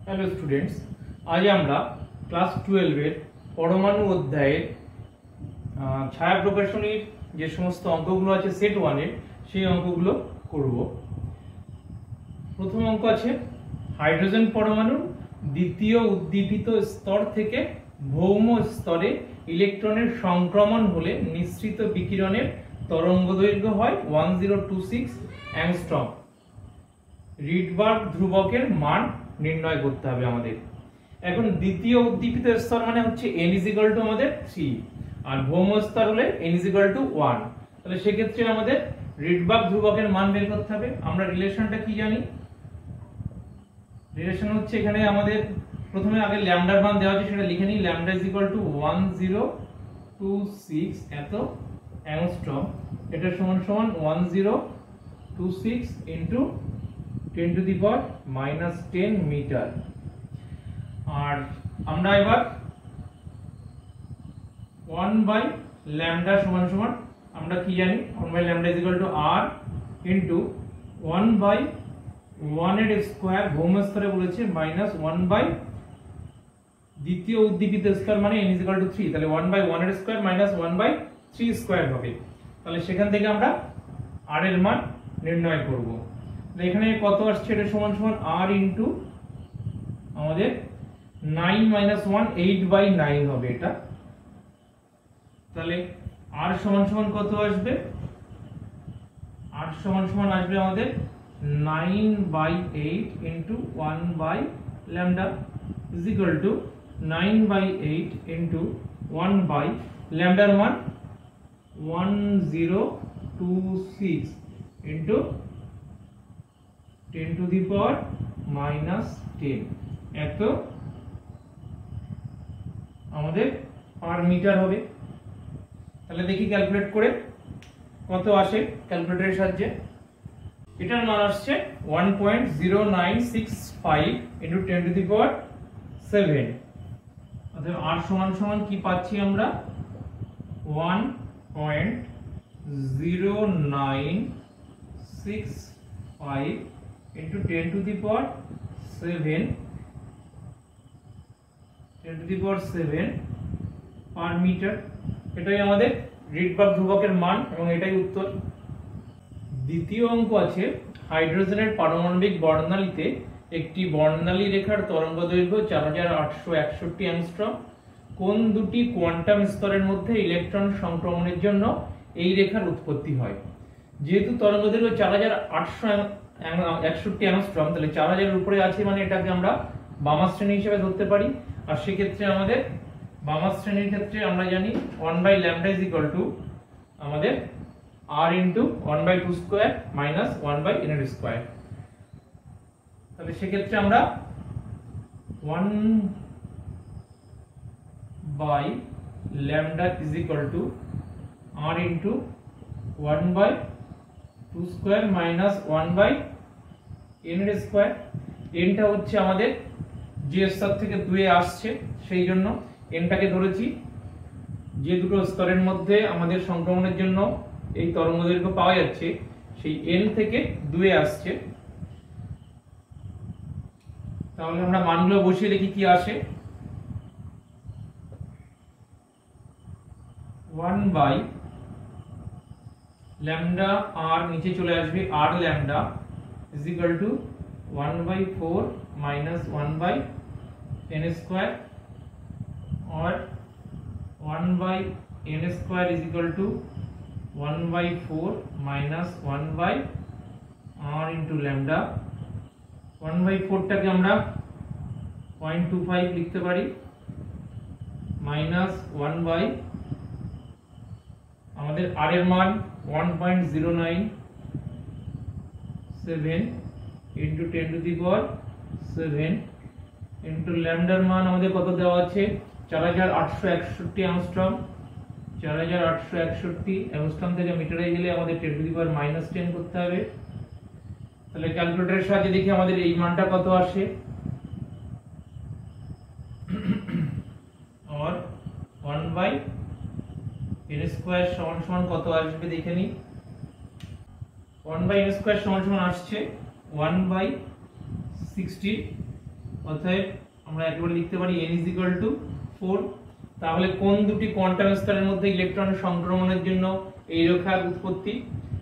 Hello students, আজ আমরা class 12 এর পরমাণু অধ্যায়ের ছায়া প্রকাশনীর যে সমস্ত অঙ্কগুলো আছে সেট 1 এর সেই অঙ্কগুলো করব। প্রথম অঙ্ক আছে হাইড্রোজেন পরমাণুর দ্বিতীয় উদ্দীপিত স্তর থেকে ভৌম স্তরে ইলেকট্রনের সংক্রমণ হলে নিঃসৃত বিকিরণের তরঙ্গদৈর্ঘ্য হয় 1026 অ্যাংস্ট্রম। রিডবার্গ ধ্রুবকের মান নির্ণয় করতে হবে আমাদের। এখন দ্বিতীয় উদ্দীপিত স্তর মানে হচ্ছে n = আমাদের 3 আর ভৌম স্তর হলে n = 1। তাহলে সেক্ষেত্রে আমাদের রিডবার্গ ধ্রুবকের মান বের করতে হবে। আমরা রিলেশনটা কি জানি? রিলেশন হচ্ছে এখানে আমাদের প্রথমে আগে ল্যামডার মান দেওয়া আছে, সেটা লিখে নিই। ল্যামডা = 1026 এত অ্যাংস্ট্রম। এটা সমান সমান 1026 * 10⁻⁻10 মিটার। আর আমরা এবার 1/λ সমান সমান আমরা কি জানি? 1/λ = r ইনটু 1/1 এর স্কয়ার ভৌম স্তরে বলেছে মাইনাস 1/ দ্বিতীয় উদ্দীপিত স্তর মানে n = 3। তাহলে 1/1 এর স্কয়ার মাইনাস 1/3 স্কয়ার হবে। তাহলে সেখান থেকে আমরা r এর মান নির্ণয় করব। এখানে কত আসছে? এটা সমান সমান r ইনটু আমাদের 9 - 1 8/9 হবে এটা। তাহলে r সমান সমান কত আসবে? r সমান সমান আসবে আমাদের 9/8 ইনটু 1/λ = 9/8 ইনটু 1/λ এর মান 1026 ইনটু 10⁻⁻10 এত আমাদের পার মিটার হবে। তাহলে দেখি ক্যালকুলেট করে কত আসে ক্যালকুলেটরের সাহায্যে। এটার মান আসছে 1.0965 ইনটু 10⁻7। অতএব r সমান সমান কি পাচ্ছি আমরা? 1.0965 into 10⁻7 পার মিটার। এটাই আমাদের রিডবার্গ ধ্রুবকের মান এবং এটাই উত্তর। দ্বিতীয় অঙ্ক আছে হাইড্রোজেনের পারমাণবিক বর্ণালীতে একটি বর্ণালী রেখার তরঙ্গদৈর্ঘ্য 4861 অ্যাংস্ট্রম। কোন দুটি কোয়ান্টাম স্তরের মধ্যে ইলেকট্রন সংক্রমণের জন্য এই রেখার উৎপত্তি হয়? যেহেতু তরঙ্গদৈর্ঘ্য 4861 অ্যাংস্ট্রম, তাহলে 4000 এর উপরে আছে মানে এটাকে আমরা বামা শ্রেণী হিসেবে ধরতে পারি। আর সেক্ষেত্রে আমাদের বামা শ্রেণীর ক্ষেত্রে আমরা জানি 1/λ = আমাদের r ইনটু 1/2² মাইনাস 1/n²। তাহলে সেক্ষেত্রে আমরা 1/λ = r ইনটু 1/2² মাইনাস 1/n²। nটা হচ্ছে আমাদের যে স্তর থেকে 2 এ আসছে সেই জন্য nটাকে ধরেছি। যে দুটো স্তরের মধ্যে আমাদের সংক্রমণের জন্য এই তরঙ্গদৈর্ঘ্য পাওয়া যাচ্ছে সেই n থেকে 2 এ আসছে। তাহলে আমরা মানগুলো বসিয়ে দেখি কি আসে। 1/λ r নিচে চলে আসবে r λ = 1/4 minus 1/n² or 1/n² = 1/4 minus 1/r into λ। 1/4 টাকে আমরা 0.25 লিখতে পারি মাইনাস 1/ আমাদের r এর মান 1.097 into 10⁻7 into ল্যামডার মান আমাদের কত দেওয়া আছে? 4861 অ্যাংস্ট্রম। 4861 অ্যাংস্ট্রম থেকে মিটারে গেলে আমাদের 10⁻⁻10 করতে হবে। তাহলে ক্যালকুলেটরের সাহায্যে দেখি আমাদের এই মানটা কত আসে। আর 1/n² সমান সমান কত আসবে দেখে নিই। 1/n² সমান সমান আসছে 1/60 অতএব আমরা একেবারে লিখতে পারি n = 4। তাহলে কোন দুটি কোয়ান্টাম স্তরের মধ্যে ইলেকট্রনের সংক্রমণের জন্য এই রেখার উৎপত্তি?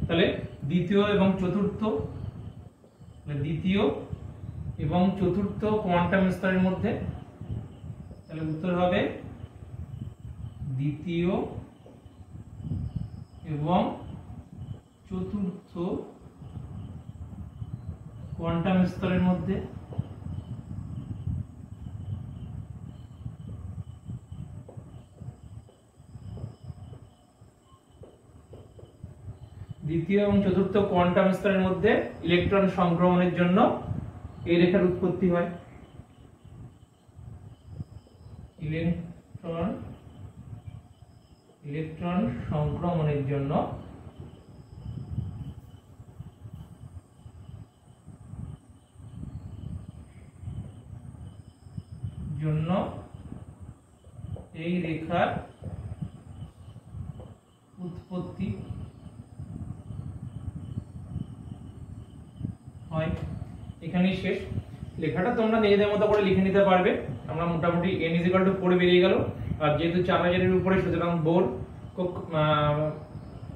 তাহলে দ্বিতীয় এবং চতুর্থ কোয়ান্টাম স্তরের মধ্যে। তাহলে উত্তর হবে দ্বিতীয় এবং চতুর্থ কোয়ান্টাম স্তরের মধ্যে। দ্বিতীয় এবং চতুর্থ কোয়ান্টাম স্তরের মধ্যে ইলেকট্রন সংক্রমণের জন্য এই রেখার উৎপত্তি হয়। ইলেকট্রন সংক্রমণের জন্য এই রেখার উৎপত্তি হয়। এখানেই শেষ। লেখাটা তোমরা নিজেদের মতো করে লিখে নিতে পারবে। আমরা মোটামুটি n = 4 বেরিয়ে গেল। আর যেহেতু 4000 এর উপরে, সুতরাং বোর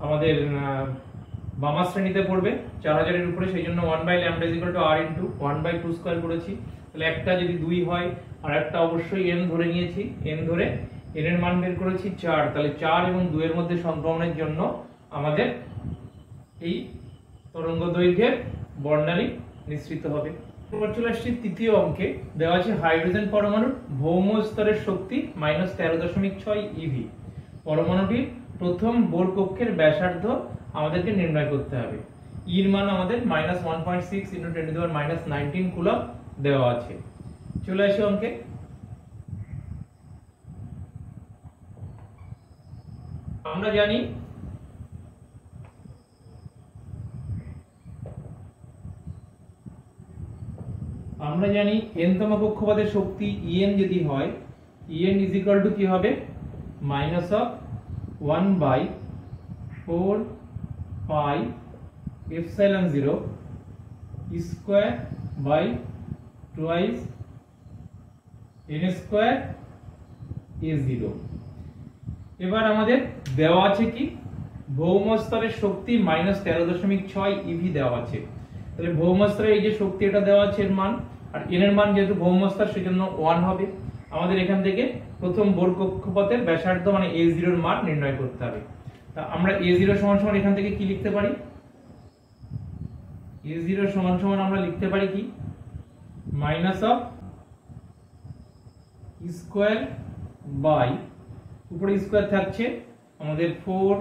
আমাদের বামা শ্রেণীতে পড়বে 4000 এর উপরে, সেই জন্য 1/λ = r * 1/2² করেছি। তাহলে একটা যদি 2 হয় আর একটা অবশ্যই n ধরে নিয়েছি, n ধরে n এর মান বের করেছি 4। তাহলে 4 এবং 2 এর মধ্যে সংক্রমণের জন্য আমাদের এই তরঙ্গ দৈর্ঘ্যের বর্ণালী নিঃসৃত হবে। এবার চলে আসছি তৃতীয় অঙ্কে। দেওয়া আছে হাইড্রোজেন পরমাণুর ভৌম স্তরের শক্তি -13.6 eV। পরমাণুটির প্রথম বোর কক্ষের ব্যাসার্ধ আমাদেরকে নির্ণয় করতে হবে। এর মান আমাদের -1.6 × 10⁻⁻19 কুলম্ব দেওয়া আছে। চলে আসি অঙ্কে। আমরা জানি n তম কক্ষপথের শক্তি En যদি হয়, En = কি হবে? -1/4 pi epsilon 0 square by twice n square a0। এবার আমাদের দেওয়া আছে কি? ভৌম স্তরের শক্তি -13.6 eV দেওয়া আছে। তাহলে ভৌম স্তরে এই যে শক্তি এটা দেওয়া আছে এর মান, আর n এর মান যেহেতু ভৌম স্তর সেজন্য 1 হবে। আমাদের এখান থেকে প্রথম বোর কক্ষপথের ব্যাসার্ধ মানে a0 এর মান নির্ণয় করতে হবে। তা আমরা a0 সমান এখান থেকে কি লিখতে পারি? a0 সমান আমরা লিখতে পারি কি? (স্কয়ার বাই) উপরে স্কয়ার থাকছে আমাদের 4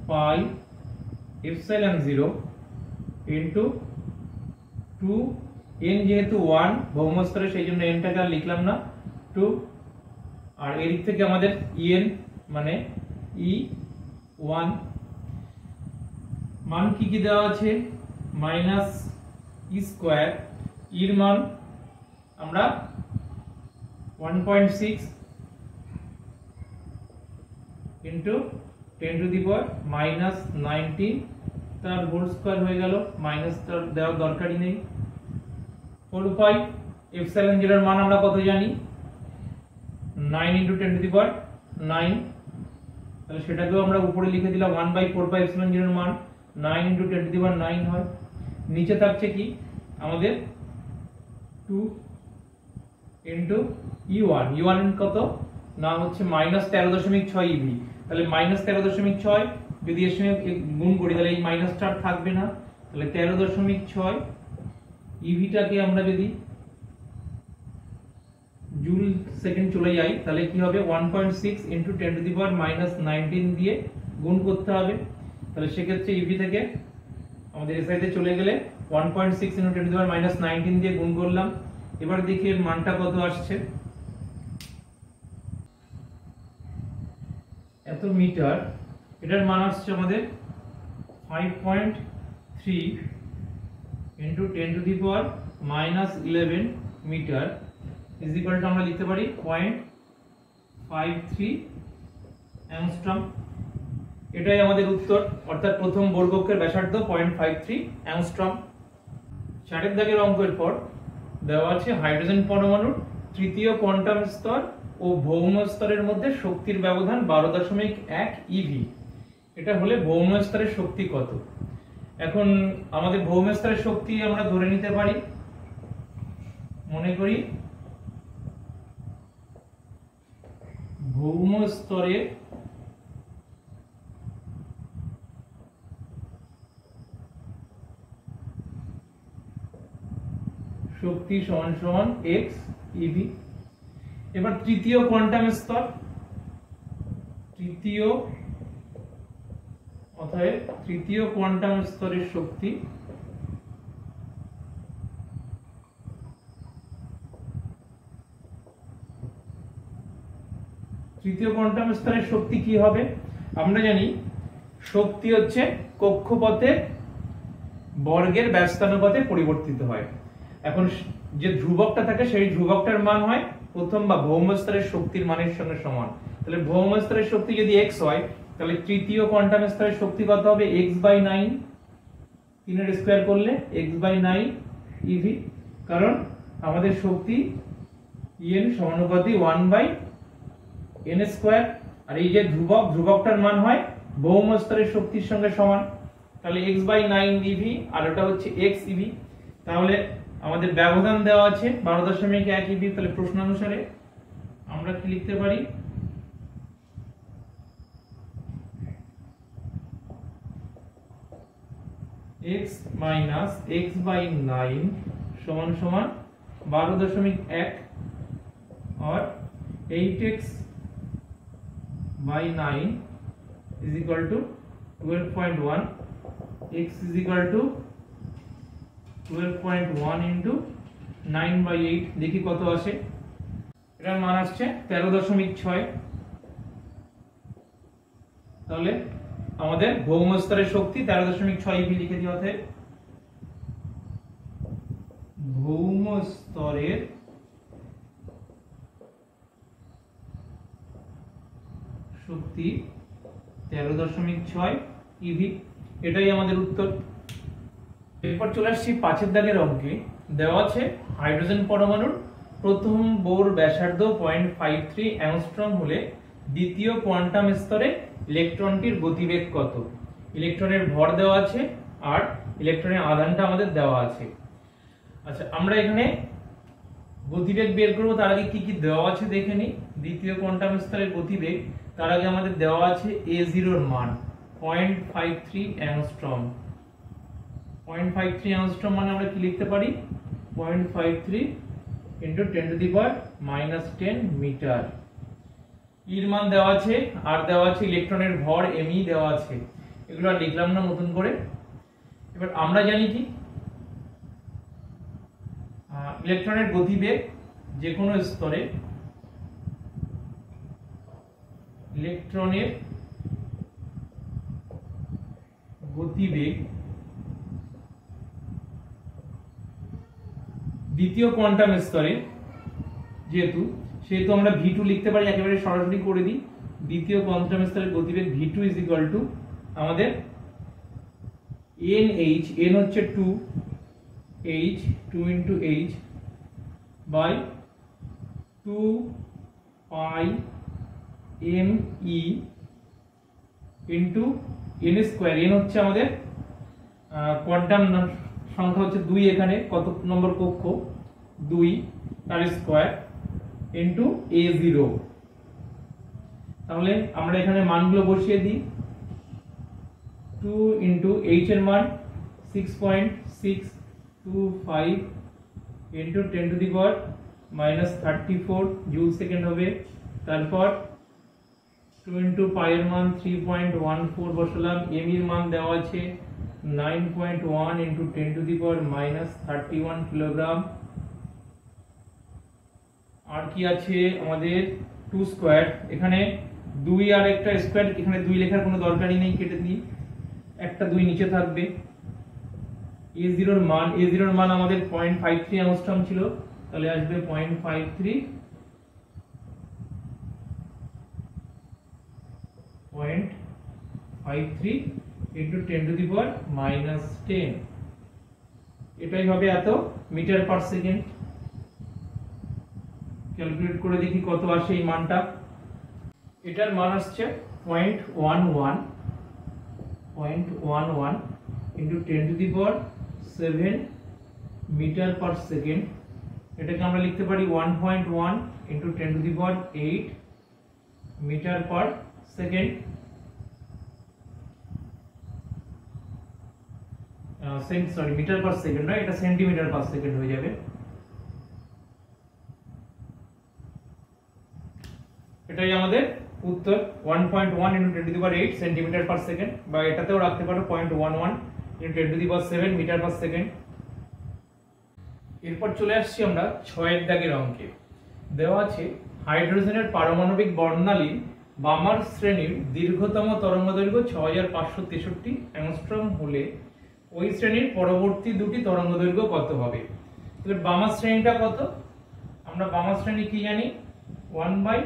pi epsilon 0 into 2 n যেহেতু 1 ভৌম স্তরে সেই জন্য n টাকে আর লিখলাম না, 2। আর এর দিক থেকে আমাদের en মানে e1 মান কি দেওয়া আছে? -e² এর মান আমরা 1.6 into 10⁻⁻19 তার হোল স্কয়ার হয়ে গেল, মাইনাস তার দেওয়ার দরকারই নেই। 4 pi epsilon 0 এর মান আমরা কত জানি? 9 into 10⁻9। তাহলে সেটাকেও আমরা উপরে লিখে দিলাম 1/4 pi epsilon 0 এর মান 9 into 10⁻9 হয়। নিচে থাকছে কি আমাদের 2 into e1। e1 কত না হচ্ছে -13.6 eV। তাহলে -13.6 যদি এর সঙ্গে গুণ করি তাহলে এই মাইনাসটা থাকবে না। তাহলে 13.6 ইভিটাকে আমরা যদি জুল সেকেন্ড চলে যাই তাহলে কি হবে? 1.6 into 10⁻⁻19 দিয়ে গুণ করতে হবে। তাহলে সেক্ষেত্রে ইভি থেকে আমাদের এস আইতে চলে গেলে 1.6 into 10⁻⁻19 দিয়ে গুণ করলাম। এবার দেখি এর মানটা কত আসছে। এত মিটার, এটার মান আসছে আমাদের 5.3 into 10⁻⁻11 মিটার ইজ ইকুয়াল টু আমরা লিখতে পারি 0.53 অ্যাংস্ট্রম। এটাই আমাদের উত্তর, অর্থাৎ প্রথম বোর কক্ষের ব্যাসার্ধ 0.53 অ্যাংস্ট্রম। 4 দাগের অঙ্কের পর দেওয়া আছে হাইড্রোজেন পরমাণুর তৃতীয় কোয়ান্টাম স্তর ও ভৌম স্তরের মধ্যে শক্তির ব্যবধান 12.1 ইভি। এটা হলে ভৌম স্তরের শক্তি কত? এখন আমাদের ভৌম স্তরের শক্তি আমরা ধরে নিতে পারি, মনে করি ভৌম স্তরের শক্তি সমান সমান x eV। এবার তৃতীয় কোয়ান্টাম স্তর, তৃতীয় কোয়ান্টাম স্তরের শক্তি কি হবে? আমরা জানি শক্তি হচ্ছে কক্ষপথের বর্গের ব্যস্তানুপাতে পরিবর্তিত হয়। এখন যে ধ্রুবকটা থাকে সেই ধ্রুবকটার মান হয় প্রথম বা ভৌম স্তরের শক্তির মানের সঙ্গে সমান। তাহলে ভৌম স্তরের শক্তি যদি x হয়, তাহলে তৃতীয় কোয়ান্টাম স্তরের শক্তি কত হবে? x/9, 3 এর স্কয়ার করলে x/9 eV। কারণ আমাদের শক্তি En সমানুপাতি 1/n², আর এই যে ধ্রুবকটার মান হয় ভৌম স্তরের শক্তির সঙ্গে সমান। তাহলে x/9 eV আর ওটা হচ্ছে x eV। তাহলে আমাদের ব্যবধান দেওয়া আছে 12.1 eV। তাহলে প্রশ্ন অনুসারে আমরা কি লিখতে পারি? x minus x/9 সমান সমান 12.1 और 8x/9 is equal to 12.1। x is equal to 12.1 into 9/8। দেখি কত আসে। এটার মান আসছে 13.6। তাহলে আমাদের ভৌম স্তরের শক্তি 13.6 ইভি লিখে দিতে হবে। ভৌম স্তরের শক্তি 13.6 ইভি, এটাই আমাদের উত্তর। এরপর চলে আসছি 5 দাগের অঙ্কে। দেওয়া আছে হাইড্রোজেন পরমাণুর প্রথম বোর ব্যাসার্ধ 0.53 অ্যাংস্ট্রম হলে দ্বিতীয় কোয়ান্টাম স্তরে ইলেকট্রনটির গতিবেগ কত? ইলেকট্রনের ভর দেওয়া আছে আর ইলেকট্রনের আধানটা আমাদের দেওয়া আছে। আচ্ছা, আমরা এখানে গতিবেগ বের করব, তার আগে কি কি দেওয়া আছে দেখে নিই। দ্বিতীয় কোয়ান্টাম স্তরের গতিবেগ, তার আগে আমাদের দেওয়া আছে a0 এর মান 0.53 অ্যাংস্ট্রম। 0.53 অ্যাংস্ট্রম মানে আমরা কি লিখতে পারি? 0.53 into 10⁻⁻10 মিটার। এর মান দেওয়া আছে আর দেওয়া আছে ইলেকট্রনের ভর me দেওয়া আছে। এগুলো আর লিখলাম না নতুন করে। এবার আমরা জানি কি ইলেকট্রনের গতিবেগ যে কোনো স্তরে, ইলেকট্রনের গতিবেগ দ্বিতীয় কোয়ান্টাম স্তরে সেহেতু আমরা v2 লিখতে পারি, একেবারে সরাসরি করে দিই। দ্বিতীয় কোয়ান্টাম স্তরের গতিবেগ v2 is equal to আমাদের n হচ্ছে 2 into h by 2 pi me into n square. n হচ্ছে আমাদের কোয়ান্টাম সংখ্যা হচ্ছে 2, এখানে কত নম্বর কক্ষ 2, তার স্কয়ার ইনটু a0। তাহলে আমরা এখানে মানগুলো বসিয়ে দিই। 2 into h এর মান 6.625 into 10⁻⁻34 জুল সেকেন্ড হবে। তারপর 2 into pi এর মান 3.14 বসালাম। m এর মান দেওয়া আছে 9.1 into 10⁻⁻31 কিলোগ্রাম। আর কি আছে আমাদের 2 স্কয়ার, এখানে 2 আর একটা স্কয়ার, এখানে 2 লেখার কোনো দরকারই নেই, কেটে দিই। একটা 2 নিচে থাকবে। a0 এর মান আমাদের 0.53 অ্যাংস্ট্রম ছিল, তাহলে আসবে 0.53 into 10⁻⁻10। এটাই হবে এত মিটার পার সেকেন্ড। ক্যালকুলেট করে দেখি কত আসে এই মানটা। এটার মান আসছে 0.11 ইন্টু 10⁻7 মিটার পার সেকেন্ড। এটাকে আমরা লিখতে পারি 1.1 into 10⁸ metre per second. Metre per second নয়, এটা সেন্টিমিটার পার সেকেন্ড হয়ে যাবে। এটাই আমাদের উত্তর, 1.1 ইন্টু 10⁸ সেন্টিমিটার পার সেকেন্ড, বা এটাতেও রাখতে পারো 0.11 ইন্টু 10⁷ মিটার পার সেকেন্ড। এরপর চলে আসছি আমরা 6 দাগের অঙ্কে। দেওয়া আছে হাইড্রোজেনের পারমাণবিক বর্ণালী বামার শ্রেণীর দীর্ঘতম তরঙ্গদৈর্ঘ্য 6563 অ্যাংস্ট্রম হলে ওই শ্রেণীর পরবর্তী দুটি তরঙ্গদৈর্ঘ্য কত হবে। তাহলে বামার শ্রেণীটা কত? আমরা বামার শ্রেণী কি জানি? 1/λ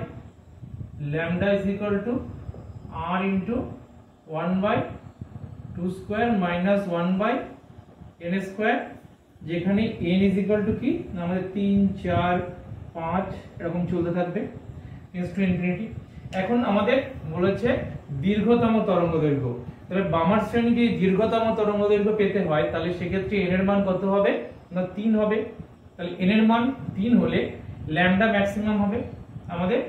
r ইন্টু 1/2² মাইনাস 1/n², যেখানে n কি আমাদের 3, 4, 5 এরকম চলতে থাকবে ∞। এখন আমাদের বলেছে দীর্ঘতম তরঙ্গদৈর্ঘ্য। তাহলে বামার শ্রেণী যদি দীর্ঘতম তরঙ্গদৈর্ঘ্য পেতে হয় তাহলে সেক্ষেত্রে n এর মান কত হবে না 3 হবে। তাহলে n এর মান 3 হলে ল্যামডা ম্যাক্সিমাম হবে আমাদের।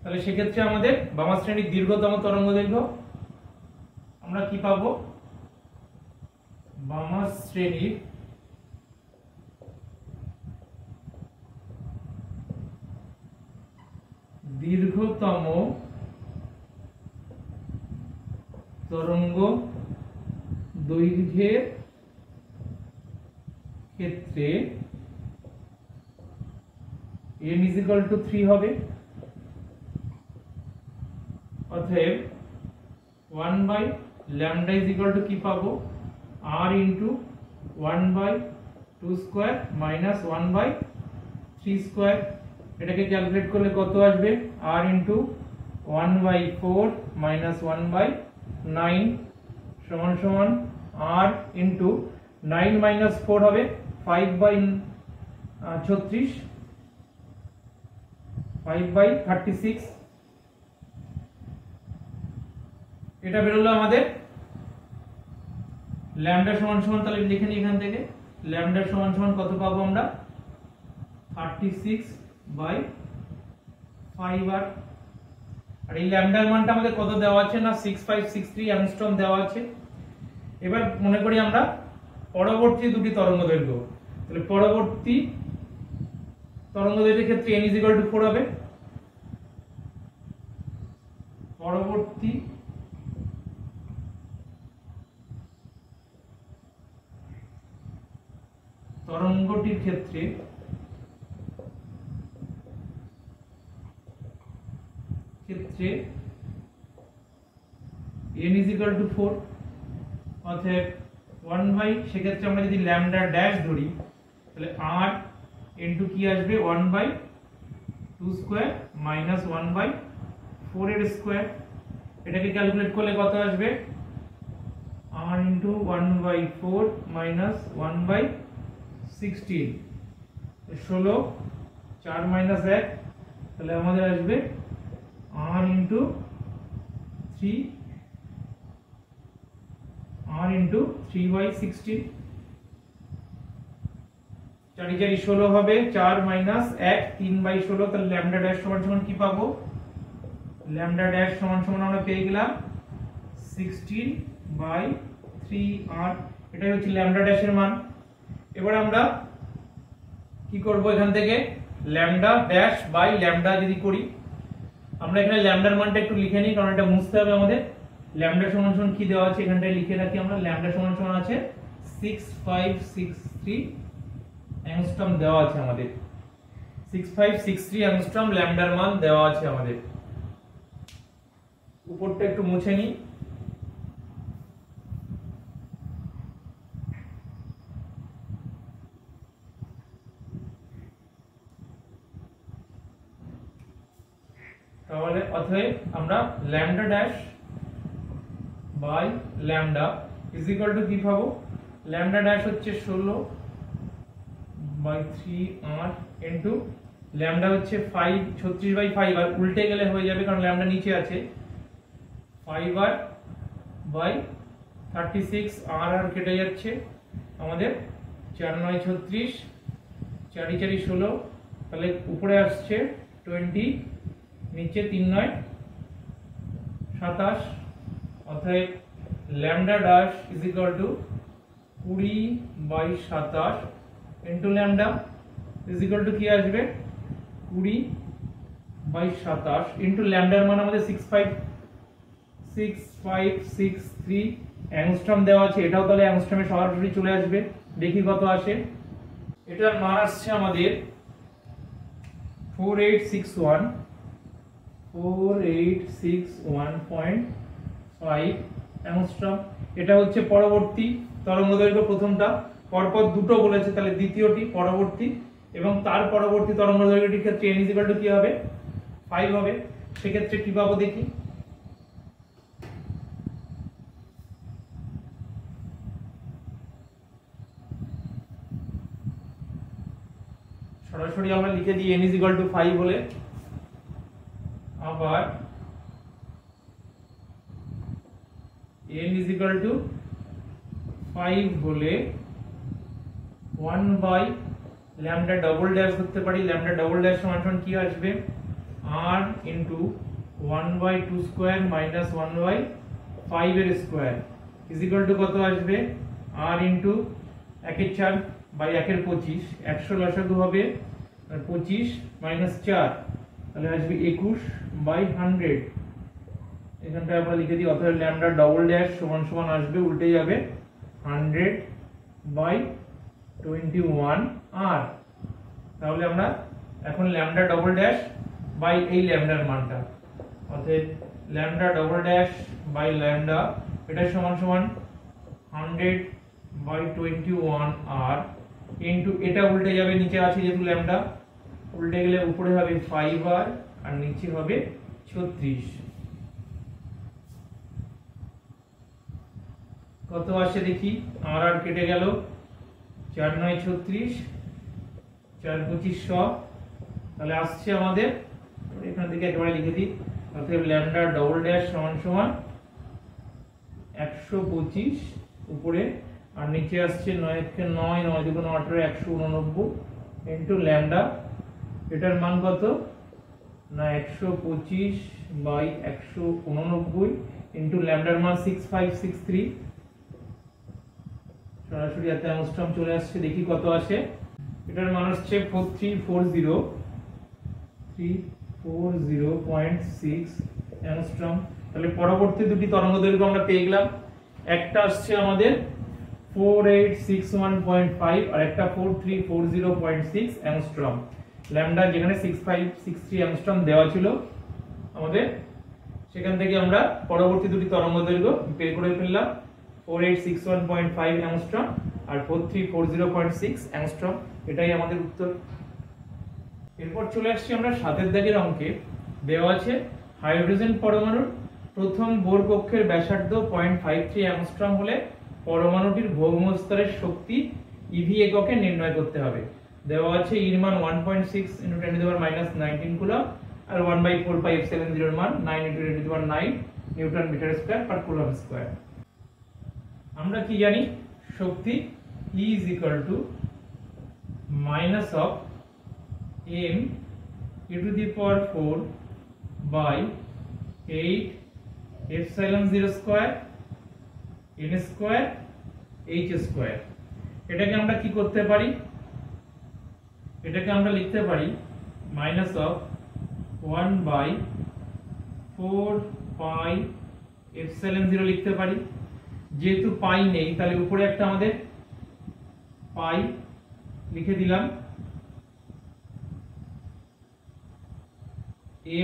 তাহলে সেক্ষেত্রে আমাদের বামার শ্রেণীর দীর্ঘতম তরঙ্গদৈর্ঘ্য আমরা কি পাবো? বামার শ্রেণীর দীর্ঘতম তরঙ্গ দৈর্ঘ্যের ক্ষেত্রে n 3 হবে। অতএব 1/λ কি পাবো? r into 1/2² minus 1/3²। এটাকে ক্যালকুলেট করলে কত আসবে? r ইন্টু 1/4 মাইনাস 1/9 সমান সমান r ইন্টু 9 মাইনাস 4 হবে 5/36 5/36। এটা বেরোলো আমাদের ল্যামডা সমান সমান, তাহলে লিখে নিই এখান থেকে ল্যামডা সমান সমান কত পাবো আমরা? 36/5r। আর এই ল্যামডার মানটা আমাদের কত দেওয়া আছে না 6563 অ্যাংস্ট্রম দেওয়া আছে। এবার মনে করি আমরা পরবর্তী দুটি তরঙ্গদৈর্ঘ্য। তাহলে পরবর্তী তরঙ্গদৈর্ঘ্যের ক্ষেত্রে n 4 হবে। পরবর্তী তরঙ্গটির ক্ষেত্রে n 4। অতএব 1 সেক্ষেত্রে আমরা যদি ল্যামডা ড্যাশ ধরি তাহলে r ইনটু কি আসবে 1/2² মাইনাস 1/4 এর স্কয়ার। এটাকে ক্যালকুলেট করলে কত আসবে? r ইনটু 1/4 মাইনাস 1/16 16 4 মাইনাস 1, তাহলে আমাদের আসবে r ইনটু 3 r ইনটু 3/16। 4 4 16 হবে, 4 মাইনাস 1 3/16। তাহলে ল্যামডা ড্যাশ সমান সমান কি পাবো? ল্যামডা ড্যাশ সমান সমান আমরা পেয়ে গেলাম 16/3r। এটাই হচ্ছে ল্যামডা ড্যাশের মান। এবার আমরা কি করব? এখান থেকে ল্যামডা ড্যাশ বাই ল্যামডা যদি করি, আমরা এখানে ল্যামডার মানটা একটু লিখে নিই কারণ এটা মুছতে হবে আমাদের। ল্যামডা সমান সমান কি দেওয়া আছে এখানটায় লিখে রাখি আমরা। ল্যামডা সমান সমান আছে 6563 অ্যাংস্ট্রম দেওয়া আছে আমাদের। 6563 অ্যাংস্ট্রম ল্যামডার মান দেওয়া আছে আমাদের। উপরটা একটু মুছে নিই। তাহলে অতএব আমরা lambda dash by lambda is equal to কি পাবো? ল্যামডা ড্যাশ হচ্ছে 16/3r ইনটু ল্যামডা হচ্ছে 5 36/5 আর উল্টে গেলে হয়ে যাবে কারণ ল্যামডা নিচে আছে 5r/36 আর কেটে যাচ্ছে আমাদের 4 9 36 4 4 16 তাহলে উপরে আসছে 20 নিচে 3 9 27 অতএব lambda dash is equal two 20/27 into lambda is equal to কি আসবে 20/27 ইনটু ল্যামডার মান আমাদের 6563 অ্যাংস্ট্রম দেওয়া আছে, এটাও তাহলে অ্যাংস্ট্রমে সরাসরি চলে আসবে। দেখি কত আসে। এটার মান আসছে আমাদের 4861.5 অ্যাংস্ট্রম। এটা হচ্ছে পরবর্তী তরঙ্গদৈর্ঘ্য, প্রথমটা পরপর দুটো বলেছে, তাহলে দ্বিতীয়টি পরবর্তী এবং তার পরবর্তী তরঙ্গদৈর্ঘ্যটির ক্ষেত্রে n = কি হবে 5 হবে। সেক্ষেত্রে কি পাবো দেখি। সরাসরি আমরা লিখে দিই n = 5 হলে, আবার n = 5 হলে 1 ল্যামডা ডবল ড্যাশ করতে পারি। ল্যামডা ডবল ড্যাশ সমান কি আসবে r ইনটু 1/2 স্কয়ার মাইনাস 1/5 এর স্কয়ার ইজ ইকুয়াল টু কত আসবে r ইনটু 1 এর 4 বাই 1 এর 25। 100 লসাগু হবে 25 মাইনাস 4 তাহলে আসবে 21/100। এখানটা আমরা লিখে দিই, অতএব ল্যামডা ডবল ড্যাশ সমান সমান আসবে উল্টে যাবে 100/21 r। তাহলে আমরা এখন ল্যামডা ডবল ড্যাশ বাই এই ল্যামডার মানটা, অতএব lambda double dash by lambda এটা সমান সমান 100/21 r ইনটু এটা উল্টে যাবে, নিচে আছে যেহেতু ল্যামডা উল্টে গেলে উপরে হবে 5r আর নিচে হবে 36। কত আসে দেখি, আর আর কেটে গেল 4 9 36 4 25 100 তাহলে আসছে আমাদের, এখান থেকে একেবারে লিখে দিই, অতএব ল্যামডা ডবল ড্যাশ সমান সমান 125 উপরে আর নিচে আসছে 9 কে 9 9 2 18 189 ইনটু ল্যামডা। এটার মান কত না 125/189 ইনটু ল্যামডার মান 6563। সরাসরি এত অ্যাংস্ট্রম চলে আসছে, দেখি কত আসে। এটার মান হচ্ছে 4340.6 অ্যাংস্ট্রম। তাহলে পরবর্তী দুটি তরঙ্গদৈর্ঘ্য আমরা পেয়ে গেলাম, একটা আসছে আমাদের 4861.5 আর একটা 4340.6 অ্যাংস্ট্রম। ল্যামডা যেখানে 6563 অ্যাংস্ট্রম দেওয়া ছিল আমাদের, সেখান থেকে আমরা পরবর্তী দুটি তরঙ্গদৈর্ঘ্য বের করে ফেললাম, 4861.5 অ্যাংস্ট্রম আর 4340.6 অ্যাংস্ট্রম। এটাই আমাদের উত্তর। এরপর চলে আসছি আমরা 7 দাগের অঙ্কে। দেওয়া আছে হাইড্রোজেন পরমাণুর প্রথম বোর কক্ষের ব্যাসার্ধ 0.53 অ্যাংস্ট্রম হলে পরমাণুটির ভৌম স্তরের শক্তি ইভি এককে নির্ণয় করতে হবে। দেওয়া আছে এর মান 1.6 × 10⁻⁻19 কুলম্ব আর 1/4πε0 এর মান 9 × 10⁹ newton metre square per coulomb square. আমরা কি জানি, শক্তি E is equal to minus of m e to the power 4 by 8 epsilon 0 square n square h square। এটাকে আমরা কি করতে পারি, এটাকে আমরা লিখতে পারি minus of 1 by 4 pi epsilon 0 লিখতে পারি। যেহেতু পাই নেই তাহলে উপরে একটা আমাদের পাই লিখে দিলাম,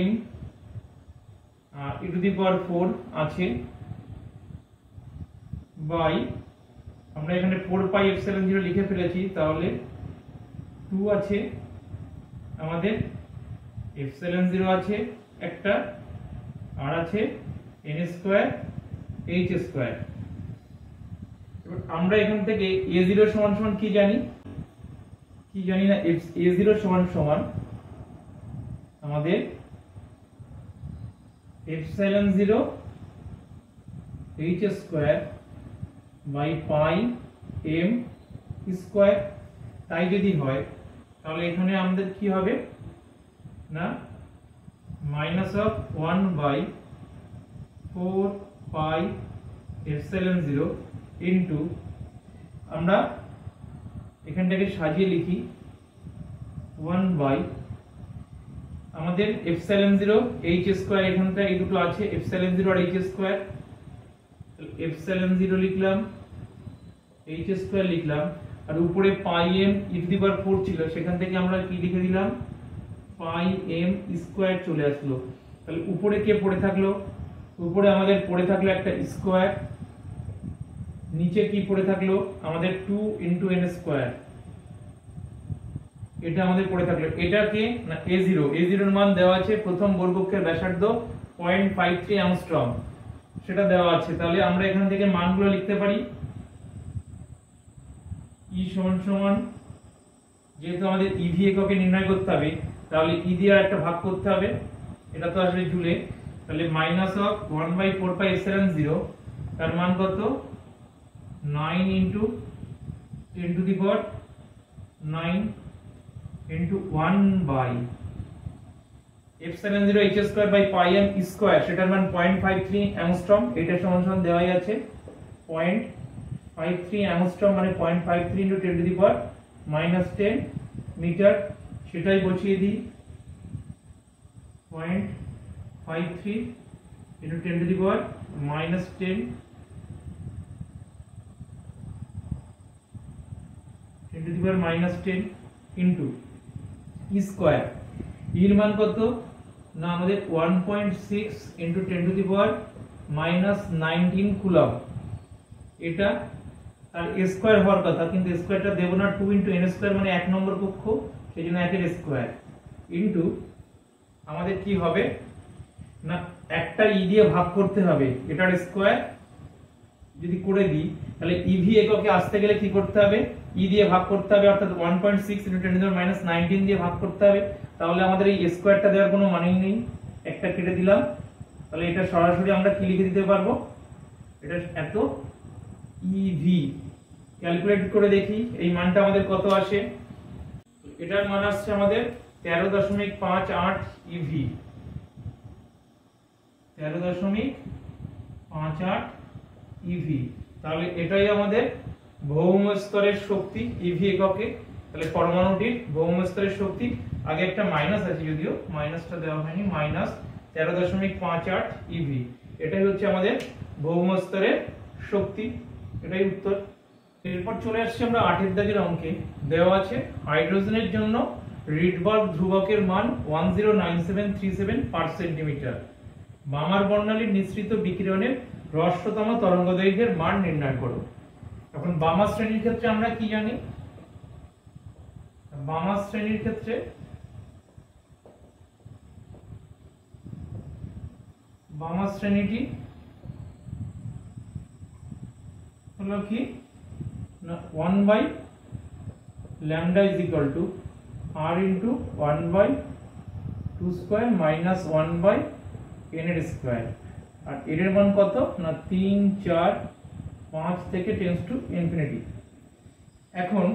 m e to the power 4 আছে বাই, আমরা এখানে 4 পাই এপসিলন 0 লিখে ফেলেছি, তাহলে 2 আছে আমাদের, এপসিলন 0 আছে একটা আর আছে n স্কয়ার h স্কয়ার। এবার আমরা এখান থেকে a0 সমান সমান কি জানি, কি জানি না, a0 সমান সমান আমাদের epsilon 0 h square by pi m square. তাই যদি হয় তাহলে এখানে আমাদের কি হবে না minus of 1 by 4 pi epsilon 0 into, আমরা এখানটাকে সাজিয়ে লিখি 1 বাই আমাদের এপসাইলন 0 h স্কয়ার, এখানটা এই দুটো আছে এপসাইলন 0 আর h স্কয়ার। এপসাইলন 0 লিখলাম, h স্কয়ার লিখলাম, আর উপরে পাই m e টু দি পাওয়ার 4 ছিল, সেখান থেকে আমরা কি লিখে দিলাম পাই m স্কয়ার চলে আসলো। তাহলে উপরে কে পড়ে থাকলো, উপরে আমাদের পড়ে থাকলো একটা স্কয়ার, নিচে কি পড়ে থাকলো আমাদের 2 ইনটু n স্কয়ার, এটা আমাদের পড়ে থাকলো। এটাকে না a0 এর মান দেওয়া আছে প্রথম বর্গক্ষের ব্যাসার্ধ 0.53 অ্যাংস্ট্রম, সেটা দেওয়া আছে। তাহলে আমরা এখান থেকে মানগুলো লিখতে পারি। E সমান সমান, যেহেতু আমাদের ইভি এককে নির্ণয় করতে হবে তাহলে ই দিয়ে একটা ভাগ করতে হবে, এটা তো আসলে জুলে। তাহলে মাইনাস অফ 1/4 পাই এপসাইলন 0, তার মান কত 9 into 10 to the power 9 into 1 by epsilon 0 h square by pi m square, সেটার মান 0.53 অ্যাংস্ট্রম। এটা সমান সমান দেওয়াই আছে 0.53 অ্যাংস্ট্রম, মানে 0.53 into 10 to the power -10 metre, সেটাই বসিয়ে দিই 0.53 into 10 to the power -10 10 to the power -10 into e square. এর মান কত না আমাদের 1.6 into 10 to the power -19 coulomb. এটা আর a স্কয়ার হওয়ার কথা, কিন্তু স্কয়ারটা দেব না, 2 ইনটু n স্কয়ার মানে 1 নম্বর কক্ষ, সেজন্য 1 এর স্কয়ার ইনটু আমাদের কি হবে না একটা ই দিয়ে ভাগ করতে হবে, এটার স্কয়ার যদি করে দিই তাহলে ইভি এককে আসতে গেলে কি করতে হবে ই দিয়ে ভাগ করতে হবে, অর্থাৎ 1.6 ইনটু 10 টু দি পাওয়ার -19 দিয়ে ভাগ করতে হবে। তাহলে আমাদের এই স্কয়ারটা দেওয়ার কোনো মানেই নেই, একটা কেটে দিলাম। তাহলে এটা সরাসরি আমরা কি লিখে দিতে পারবো, এটা এত ইভি। ক্যালকুলেট করে দেখি এই মানটা আমাদের কত আসে। এটার মান আসছে আমাদের 13.58 ইভি, 13.58 ইভি। তাহলে এটাই আমাদের ভৌম স্তরের শক্তি ইভি এককে। তাহলে পরমাণুটির ভৌম স্তরের শক্তি, আগে একটা মাইনাস আছে যদিও মাইনাসটা দেওয়া হয়নি, -13.58 ইভি, এটাই হচ্ছে আমাদের ভৌম স্তরের শক্তি। এটাই উত্তর। এরপর চলে আসছে আমরা 8 দাগের অঙ্কে। দেওয়া আছে হাইড্রোজেনের জন্য রিডবার্গ ধ্রুবকের মান 109737 পার সেন্টিমিটার। বামার বর্ণালীর নিঃসৃত বিকিরণের হ্রস্বতম তরঙ্গদৈর্ঘ্যের মান নির্ণয় করো। এখন বামা শ্রেণীর ক্ষেত্রে আমরা কি জানি, বামা শ্রেণীর ক্ষেত্রে বামা শ্রেণীটি হলো কি না 1 by lambda is equal to r into 1 by 2 square minus 1 by n এর স্কয়ার। আর এর মান কত না 3 4 5 থেকে টেন্ডস টু ইনফিনিটি। এখন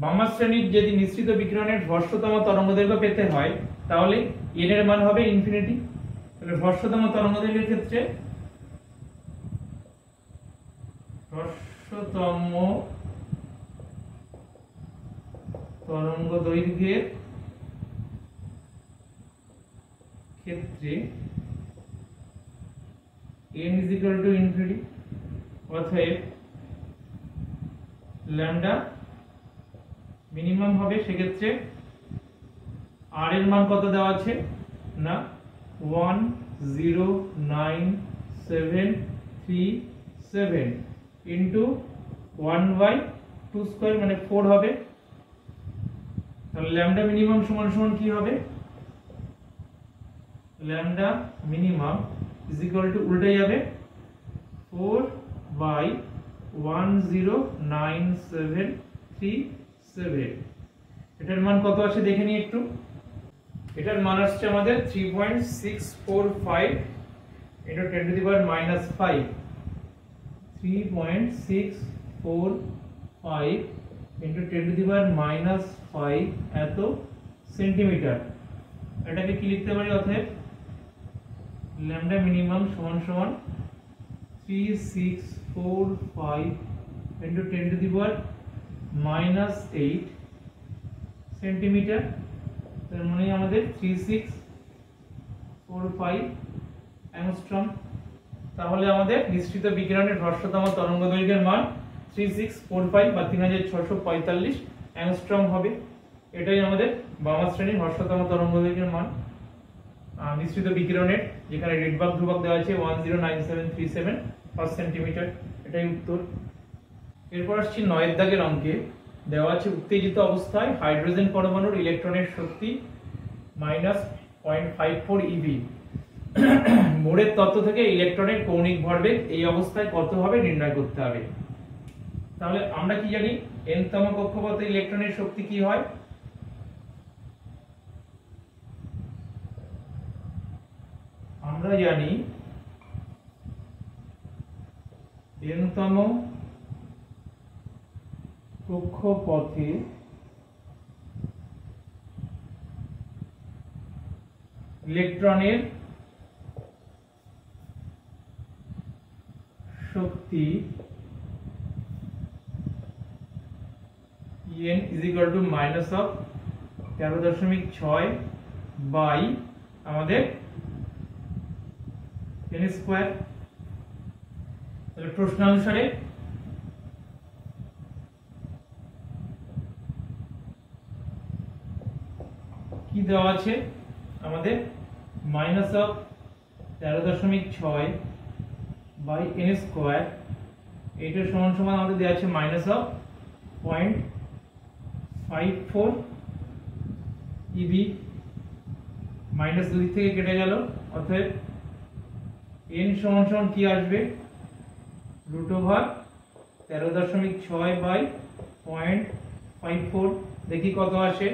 বামা শ্রেণীর যদি নিঃসৃত বিকিরণের হ্রস্বতম তরঙ্গদৈর্ঘ্য পেতে হয় তাহলে n এর মান হবে ইনফিনিটি। তাহলে হ্রস্বতম তরঙ্গদৈর্ঘ্যের ক্ষেত্রে হ্রস্বতম তরঙ্গদৈর্ঘ্যের ক্ষেত্রে n is equal to infinity, অতএব ল্যামডা মিনিমাম হবে। সেক্ষেত্রে r এর মান কত দেওয়া আছে না 1097337 ইনটু 1 বাই 2 স্কয়ার মানে 4 হবে। তাহলে ল্যামডা মিনিমাম সমান সমান কি হবে, lambda minimum is equal two উল্টে যাবে 4 বাই 1097337। এটার মান কত আসে দেখে নিই একটু। এটার মান আসছে আমাদের 3.645 into 10 to the power minus 5, 3.645 into 10 to the power minus 5 এত সেন্টিমিটার। এটাকে কি লিখতে পারি? অতএব ল্যামডা মিনিমাম সমান সমান 3645 into 10 to the power minus 8 centimetre. তার মানে আমাদের 3645 অ্যাংস্ট্রম। তাহলে আমাদের নিঃসৃত বিকিরণের হ্রস্বতম তরঙ্গদৈর্ঘ্যের মান 3645 বা 3645 অ্যাংস্ট্রম হবে। এটাই আমাদের বামা শ্রেণীর হ্রস্বতম তরঙ্গদৈর্ঘ্যের মান নিঃসৃত বিকিরণের, যেখানে রেডবার্গ ধ্রুবক দেওয়া আছে 109737 পার সেন্টিমিটার। এটাই উত্তর। এরপর আসছি 9 দাগের অঙ্কে। দেওয়া আছে উত্তেজিত অবস্থায় হাইড্রোজেন পরমাণুর ইলেকট্রনের শক্তি -0.54 eV। মোড়ের তত্ত্ব থেকে ইলেকট্রনের কৌণিক ভরবেগ এই অবস্থায় কত হবে নির্ণয় করতে হবে। তাহলে আমরা কি জানি? n তম কক্ষপথে ইলেকট্রনের শক্তি কি হয়? আমরা জানি n তম কক্ষপথে ইলেকট্রনের শক্তি En is equal to minus of 13.6 by আমাদের n স্কয়ার। তাহলে প্রশ্ন অনুসারে কি দেওয়া আছে আমাদের? Minus of 13.6 by n square, এটার সমান সমান আমাদের দেওয়া আছে মাইনাস অফ 0.54 eV। মাইনাস 2 থেকে কেটে গেল, অতএব n সমান সমান কি আসবে? √13.6 বাই 0.54। দেখি কত আসে।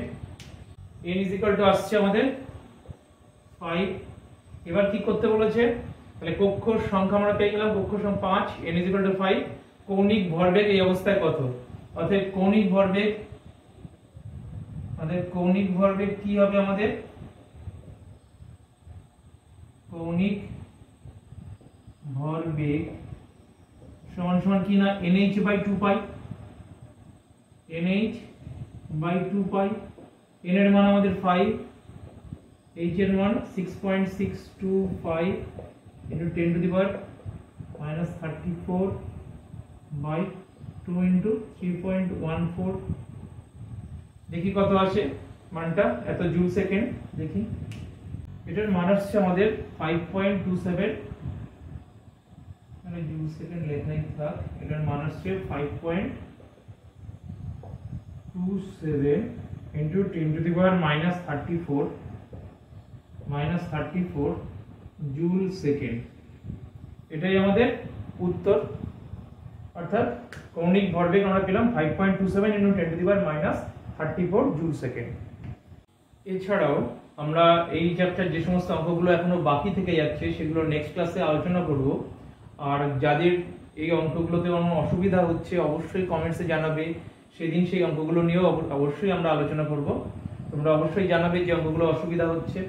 n is equal to আসছে আমাদের 5। এবার কি করতে বলেছে? তাহলে কক্ষ সংখ্যা আমরা পেয়ে গেলাম, কক্ষ সংখ্যা 5, n is equal to 5। কৌণিক ভরবেগ এই অবস্থায় কত? অতএব কৌণিক ভরবেগ কি হবে আমাদের? কৌণিক ভরবেগ সমান সমান কি না nh by 2 pi. nh by 2 pi. n এর মান আমাদের 5, h এর মান 6.625 into 10 to the power minus 34 by 2 into 3.14। দেখি কত আসে মানটা, এত জুল সেকেন্ড। দেখি এটার মান আসছে আমাদের 5.27, মানে জুল সেকেন্ড লেখাই থাক। এটার মান আসছে 5.27 into 10 to the power minus 34 joule second. এটাই আমাদের উত্তর। অর্থাৎ কৌণিক ভরবেগ আমরা পেলাম 5.27 into 10 to the power minus 34 joule second. এছাড়াও আমরা এই চ্যাপ্টার যে সমস্ত অঙ্কগুলো এখনো বাকি থেকে যাচ্ছে সেগুলো নেক্সট ক্লাসে আলোচনা করব। আর যাদের এই অঙ্কগুলোতে কোনো অসুবিধা হচ্ছে অবশ্যই কমেন্টসে জানাবে, সেদিন সেই অঙ্কগুলো নিয়েও অবশ্যই আমরা আলোচনা করব। তোমরা অবশ্যই জানাবে যে অঙ্কগুলো অসুবিধা হচ্ছে।